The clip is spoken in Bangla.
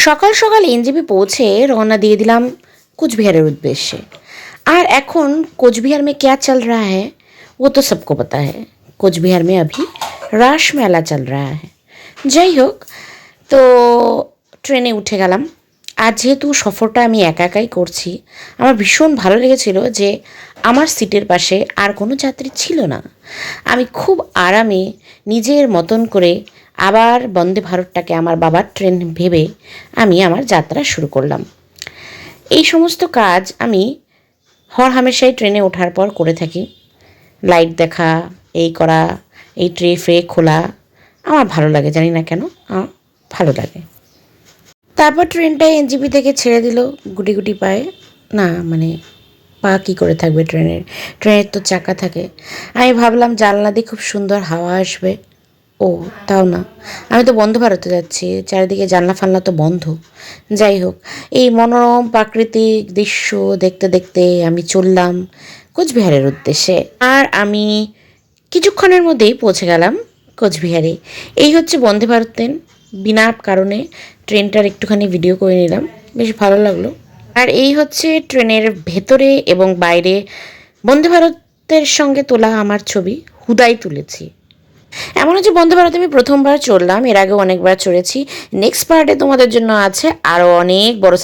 সকাল সকাল এনজেপি পৌঁছে रवाना दिए दिलाम कुचबिहारेर उद्देश्य। और এখন कोचबिहार में क्या चल रहा है वो तो सबको पता है। कोचबिहार में अभी रास मेला चल रहा है। যাই হোক, তো ট্রেনে উঠে গেলাম। আর যেহেতু সফরটা আমি একা একাই করছি, আমার ভীষণ ভালো লেগেছিল যে আমার সিটের পাশে আর কোনো যাত্রী ছিল না। আমি খুব আরামে নিজের মতন করে আবার বন্দে ভারতটাকে আমার বাবার ট্রেন ভেবে আমি আমার যাত্রা শুরু করলাম। এই সমস্ত কাজ আমি হরহামেশাই ট্রেনে ওঠার পর করে থাকি। লাইট দেখা, এই করা, এই ট্রে ফ্রে খোলা আমার ভালো লাগে, জানি না কেন আমার ভালো লাগে। তারপর ট্রেনটা এনজেপি থেকে ছেড়ে দিল গুটি গুটি পায়ে। না মানে পা কী করে থাকবে ট্রেনের, ট্রেনের তো চাকা থাকে। আমি ভাবলাম জানলা দিয়ে খুব সুন্দর হাওয়া আসবে, ও তাও না, আমি তো বন্দে ভারতে যাচ্ছি, চারিদিকে জানলা ফানলা তো বন্ধ। যাই হোক, এই মনোরম প্রাকৃতিক দৃশ্য দেখতে দেখতে আমি চললাম কোচবিহারের উদ্দেশ্যে। আর আমি কিছুক্ষণের মধ্যেই পৌঁছে গেলাম কোচবিহারে। এই হচ্ছে বন্দে ভারত ট্রেন। বিনা কারণে ট্রেনটার একটুখানি ভিডিও করে নিলাম, বেশ ভালো লাগলো। আর এই হচ্ছে ট্রেনের ভেতরে এবং বাইরে বন্দে ভারতের সঙ্গে তোলা আমার ছবি, হুদাই তুলেছি। এমন হচ্ছে বন্দে ভারতে আমি প্রথমবার চড়লাম, এর আগেও অনেকবার চড়েছি। নেক্সট পার্টে তোমাদের জন্য আছে আরও অনেক বড়